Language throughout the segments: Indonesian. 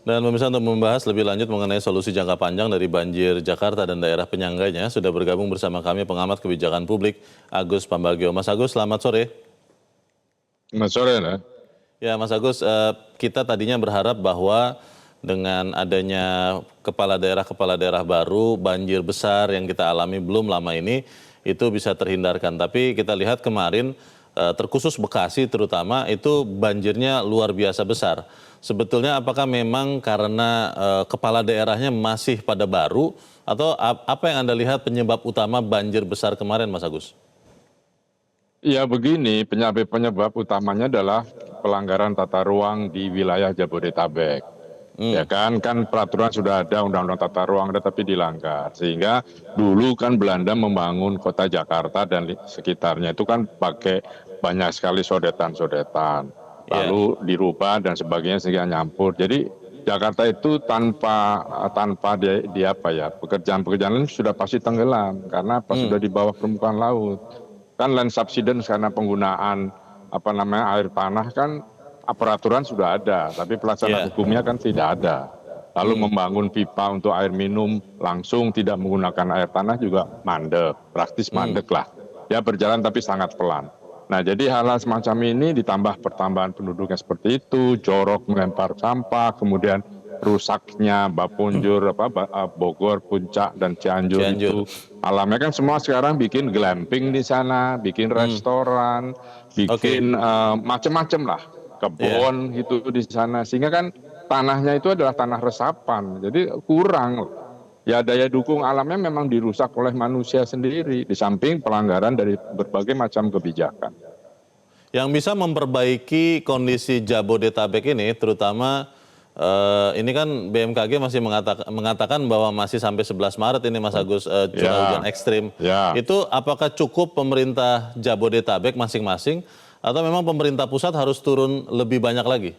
Dan pemirsa, untuk membahas lebih lanjut mengenai solusi jangka panjang dari banjir Jakarta dan daerah penyangganya, sudah bergabung bersama kami pengamat kebijakan publik Agus Pambagio. Mas Agus, selamat sore. Selamat sore, ya. Ya, Mas Agus, kita tadinya berharap bahwa dengan adanya kepala daerah baru, banjir besar yang kita alami belum lama ini, itu bisa terhindarkan. Tapi kita lihat kemarin, terkhusus Bekasi terutama, itu banjirnya luar biasa besar. Sebetulnya apakah memang karena kepala daerahnya masih pada baru, atau apa yang Anda lihat penyebab utama banjir besar kemarin, Mas Agus? Ya begini, penyebab utamanya adalah pelanggaran tata ruang di wilayah Jabodetabek. Ya kan peraturan sudah ada, undang-undang tata ruang ada, tapi dilanggar. Sehingga dulu kan Belanda membangun kota Jakarta dan sekitarnya itu kan pakai banyak sekali sodetan-sodetan. Lalu dirubah dan sebagainya sehingga nyampur. Jadi Jakarta itu tanpa pekerjaan-pekerjaan lain sudah pasti tenggelam karena sudah di bawah permukaan laut. Kan land subsidence karena penggunaan air tanah kan peraturan sudah ada, tapi pelaksanaan hukumnya kan tidak ada. Lalu membangun pipa untuk air minum langsung tidak menggunakan air tanah juga mandek, praktis mandek lah. Ya berjalan tapi sangat pelan. Nah jadi hal-hal semacam ini ditambah pertambahan penduduknya seperti itu, jorok melempar sampah, kemudian rusaknya Bapunjur, Bogor, Puncak, dan Cianjur itu. Alamnya kan semua sekarang bikin glamping di sana, bikin restoran, bikin macam-macam lah, kebun gitu di sana. Sehingga kan tanahnya itu adalah tanah resapan, jadi kurang. Ya daya dukung alamnya memang dirusak oleh manusia sendiri, di samping pelanggaran dari berbagai macam kebijakan. Yang bisa memperbaiki kondisi Jabodetabek ini, terutama ini kan BMKG masih mengatakan bahwa masih sampai 11 Maret ini, Mas Agus, curah hujan ekstrim. Itu apakah cukup pemerintah Jabodetabek masing-masing, atau memang pemerintah pusat harus turun lebih banyak lagi?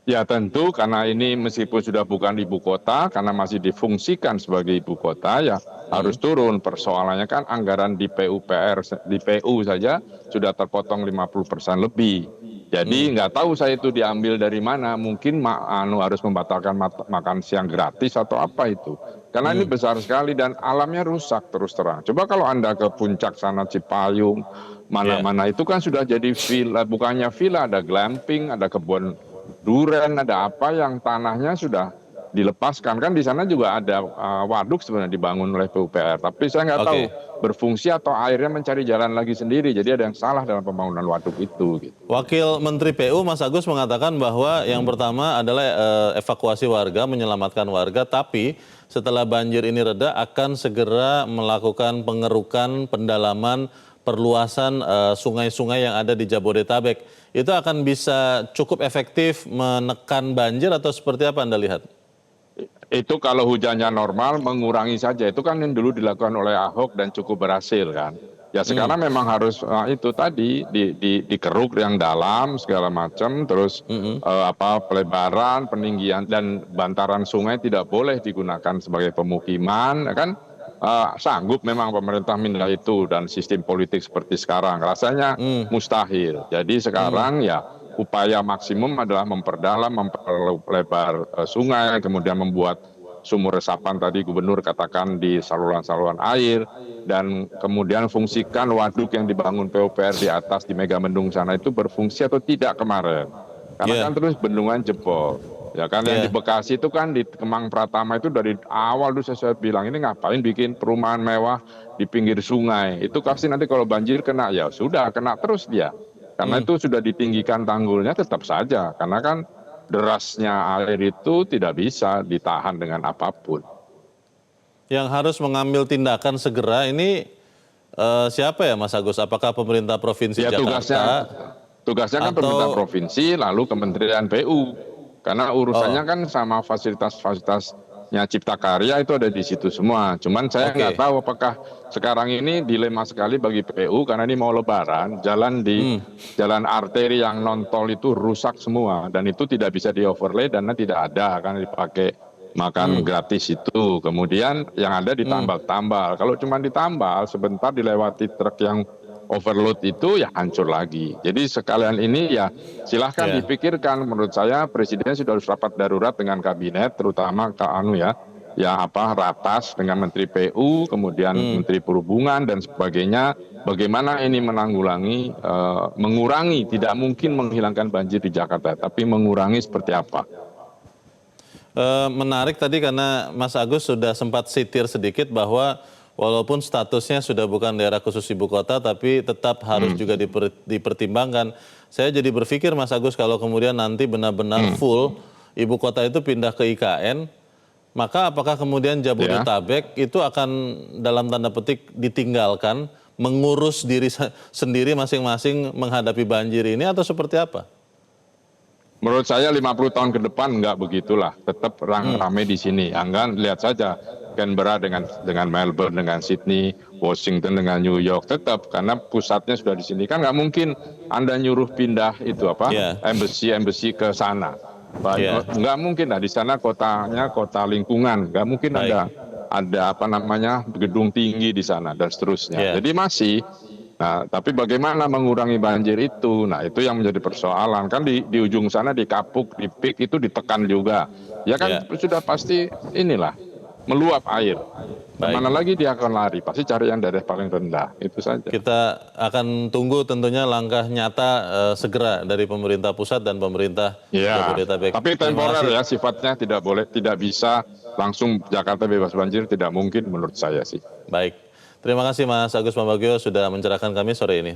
Ya tentu karena ini meskipun sudah bukan ibu kota, karena masih difungsikan sebagai ibu kota, ya harus turun. Persoalannya kan anggaran di PUPR, di PU saja sudah terpotong 50% lebih. Jadi nggak tahu saya itu diambil dari mana, mungkin harus membatalkan makan siang gratis atau apa itu. Karena ini besar sekali dan alamnya rusak terus terang. Coba kalau Anda ke puncak sana, Cipayung, mana-mana itu kan sudah jadi villa, bukannya villa, ada glamping, ada kebun duren, ada apa yang tanahnya sudah dilepaskan. Kan di sana juga ada waduk sebenarnya dibangun oleh PUPR, tapi saya nggak tahu berfungsi atau airnya mencari jalan lagi sendiri. Jadi ada yang salah dalam pembangunan waduk itu. Gitu. Wakil Menteri PU Mas Agus mengatakan bahwa yang pertama adalah evakuasi warga, menyelamatkan warga, tapi setelah banjir ini reda akan segera melakukan pengerukan, pendalaman, perluasan sungai-sungai yang ada di Jabodetabek. Itu akan bisa cukup efektif menekan banjir atau seperti apa Anda lihat? Itu kalau hujannya normal mengurangi saja. Itu kan yang dulu dilakukan oleh Ahok dan cukup berhasil kan. Ya sekarang memang harus itu tadi dikeruk yang dalam segala macam, terus pelebaran, peninggian dan bantaran sungai tidak boleh digunakan sebagai pemukiman, kan? Sanggup memang pemerintah minta itu dan sistem politik seperti sekarang rasanya mustahil. Jadi sekarang ya upaya maksimum adalah memperdalam, memperlebar sungai, kemudian membuat sumur resapan tadi gubernur katakan di saluran-saluran air, dan kemudian fungsikan waduk yang dibangun PUPR di atas di Megamendung sana itu berfungsi atau tidak kemarin. Karena kan terus bendungan jebol. Ya kan yang di Bekasi itu kan di Kemang Pratama itu dari awal tuh saya bilang ini ngapain bikin perumahan mewah di pinggir sungai. Itu pasti nanti kalau banjir kena, ya sudah kena terus dia. Karena itu sudah ditinggikan tanggulnya tetap saja. Karena kan derasnya air itu tidak bisa ditahan dengan apapun. Yang harus mengambil tindakan segera ini siapa ya Mas Agus? Apakah pemerintah Provinsi Jakarta? Tugasnya kan pemerintah provinsi lalu Kementerian PU. Karena urusannya kan sama fasilitas-fasilitasnya Cipta Karya itu ada di situ semua. Cuman saya nggak tahu apakah sekarang ini dilema sekali bagi PU karena ini mau lebaran, jalan arteri yang non tol itu rusak semua dan itu tidak bisa di overlay dan tidak ada kan dipakai makan gratis itu. Kemudian yang ada ditambal-tambal. Kalau cuma ditambal sebentar dilewati truk yang overload itu ya hancur lagi. Jadi sekalian ini ya silahkan Ya. dipikirkan. Menurut saya Presiden sudah harus rapat darurat dengan kabinet, terutama ke ratas dengan Menteri PU, kemudian Menteri Perhubungan dan sebagainya. Bagaimana ini mengurangi, tidak mungkin menghilangkan banjir di Jakarta, tapi mengurangi seperti apa. Menarik tadi karena Mas Agus sudah sempat sitir sedikit bahwa walaupun statusnya sudah bukan daerah khusus ibu kota, tapi tetap harus juga dipertimbangkan. Saya jadi berpikir Mas Agus, kalau kemudian nanti benar-benar full ibu kota itu pindah ke IKN, maka apakah kemudian Jabodetabek itu akan dalam tanda petik ditinggalkan, mengurus diri sendiri masing-masing menghadapi banjir ini atau seperti apa? Menurut saya 50 tahun ke depan enggak begitulah, tetap ramai di sini. Anggan lihat saja Canberra dengan Melbourne, dengan Sydney, Washington dengan New York, tetap karena pusatnya sudah di sini. Kan nggak mungkin Anda nyuruh pindah itu embassy ke sana. Nggak mungkin lah, di sana kotanya kota lingkungan, nggak mungkin ada gedung tinggi di sana dan seterusnya. Jadi masih. Nah, tapi bagaimana mengurangi banjir itu? Nah, itu yang menjadi persoalan. Kan di ujung sana, di Kapuk, di Pik itu ditekan juga. Ya kan sudah pasti meluap air. Mana lagi dia akan lari? Pasti cari yang daerah paling rendah. Itu saja. Kita akan tunggu tentunya langkah nyata segera dari pemerintah pusat dan pemerintah Jabodetabek. Tapi temporer ya sifatnya, tidak bisa langsung Jakarta bebas banjir, tidak mungkin menurut saya sih. Baik. Terima kasih Mas Agus Pambagio sudah mencerahkan kami sore ini.